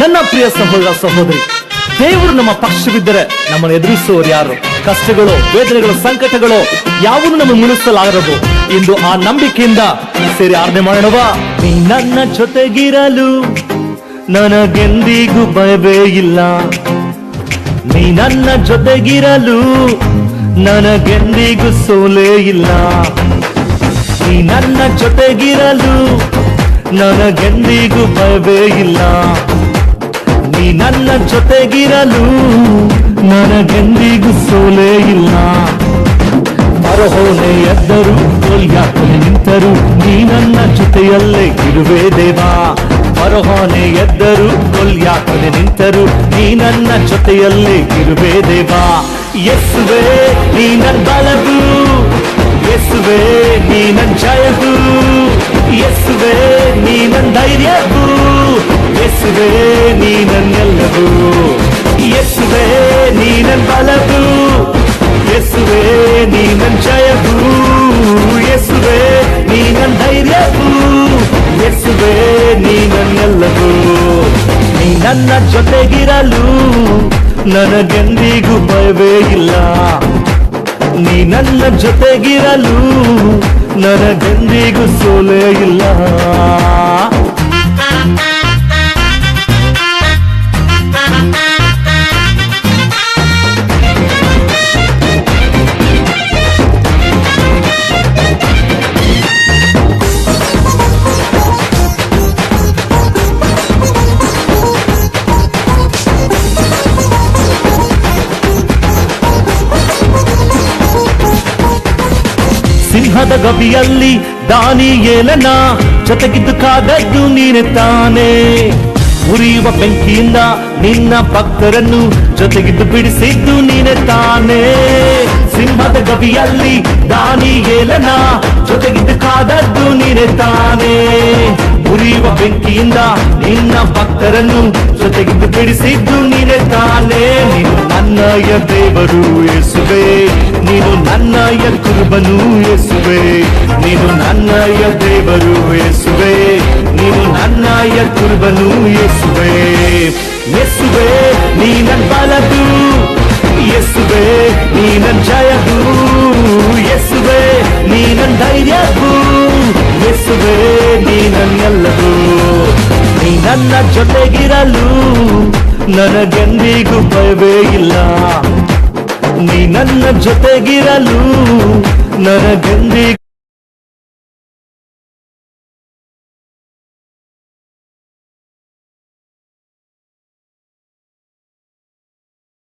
ನನ್ನ ಪ್ರಿಯ ಸಹೋದರ ಸಹೋದರಿ, ದೇವರು ನಮ್ಮ ಪಕ್ಷವಿದ್ದರೆ ನಮ್ಮನ್ನು ಎದುರಿಸುವವರು ಯಾರು? ಕಷ್ಟಗಳು, ವೇದನೆಗಳು, ಸಂಕಟಗಳು ಯಾವುದು ನಮ್ಮ ಮುನಿಸಲಾಗದು ಎಂದು ಆ ನಂಬಿಕೆಯಿಂದ ಸೇರಿ ಆಜ್ಞೆ ಮಾಡೋಣವಾ? ನೀ ನನ್ನ ಜೊತೆಗಿರಲು ನನಗೆಂದಿಗೂ ಭಯವೇ ಇಲ್ಲ. ನೀ ನನ್ನ ಜೊತೆಗಿರಲು ನನಗೆಂದಿಗೂ ಸೋಲೇ ಇಲ್ಲ. ನೀ ನನ್ನ ಜೊತೆಗಿರಲು ನನಗೆಂದಿಗೂ ಭಯವೇ ಇಲ್ಲ. ನೀ ನನ್ನ ಜೊತೆಗಿರಲು ನನಗೆಂದಿಗೂ ಸೋಲೇ ಇಲ್ಲ. ಮರಹೋನೆ ಎದ್ದರು, ಕೊಲ್ಯಾಕನೆ ನಿಂತರು, ನೀ ನನ್ನ ಜೊತೆಯಲ್ಲೇ ಇರುವೆ ದೇವಾ. ಮರಹೋನೆ ಎದ್ದರು, ಕೊಲ್ಯಾಕನೆ ನಿಂತರು, ನೀ ನನ್ನ ಜೊತೆಯಲ್ಲೇ ಇರುವೆ ದೇವಾ. ಯೇಸುವೇ ನೀ ನನ್ನ ಬಲವು, ಯೇಸುವೇ ನೀ ನನ್ನ ಜಯವು, ಯೇಸುವೇ ನೀ ನನ್ನ ಧೈರ್ಯವು, ಯೇಸುವೇ ನೀ ನನ್ನೆಲ್ಲವೂ. ಯೇಸುವೇ ನೀ ನನ್ನ ಬಲವು, ಯೇಸುವೇ ನೀ ನನ್ನ ಜಯವು, ಯೇಸುವೇ ನೀ ನನ್ನ ಧೈರ್ಯವು, ಯೇಸುವೇ ನೀ ನನ್ನೆಲ್ಲವೂ. ನೀ ನನ್ನ ಜೊತೆಗಿರಲು ನನಗೆಂದಿಗೂ ಭಯವೇ ಇಲ್ಲ. ನೀ ನನ್ನ ಜೊತೆಗಿರಲು ನನಗೆಂದಿಗೂ ಸೋಲೇ ಇಲ್ಲ. ಸಿಂಹದ ಗವಿಯಲ್ಲಿ ದಾನಿಯೇಲನ ಜೊತೆಗಿದ್ದು ಕಾದದ್ದು ನೀನೆ ತಾನೇ. ಉರಿಯುವ ಬೆಂಕಿಯಿಂದ ನಿನ್ನ ಭಕ್ತರನ್ನು ಜೊತೆಗಿದ್ದು ಬಿಡಿಸಿದ್ದು ನೀನೆ ತಾನೇ. ಸಿಂಹದ ಗವಿಯಲ್ಲಿ ದಾನಿಯೇಲನ ಜೊತೆಗಿದ್ದು ಕಾದದ್ದು ನೀನೆ ತಾನೇ. ಉರಿಯುವ ಬೆಂಕಿಯಿಂದ ನಿನ್ನ ಭಕ್ತರನ್ನು ಜೊತೆಗಿದ್ದು ಬಿಡಿಸಿದ್ದು ನೀನೆ ತಾನೇ. ನೀನು ನನ್ನಯ ದೇವರು ಯೇಸುವೇ, ನೀನು ನನ್ನಯ ಕುರುಬನು ಯೇಸುವೇ, ನೀನು ನನ್ನಯ ದೇವರು ಯೇಸುವೇ, ನೀನು ನನ್ನಯ ಕುರುಬನು ಯೇಸುವೇ. ಯೇಸುವೇ ನೀ ನನ್ನ ಬಲವು, ಯೇಸುವೇ ನೀ ನನ್ನ ಜಯವು, ಯೇಸುವೇ ನೀ ನನ್ನ ಧೈರ್ಯವು, ಯೇಸುವೇ ನೀ ನನ್ನೆಲ್ಲವೂ. ನೀ ನನ್ನ ಜೊತೆಗಿರಲು ನನಗೆಂದಿಗೂ ಭಯವೇ ಇಲ್ಲ. ನೀ ನನ್ನ ಜೊತೆಗಿರಲು ನನಗೆಂದಿಗೂ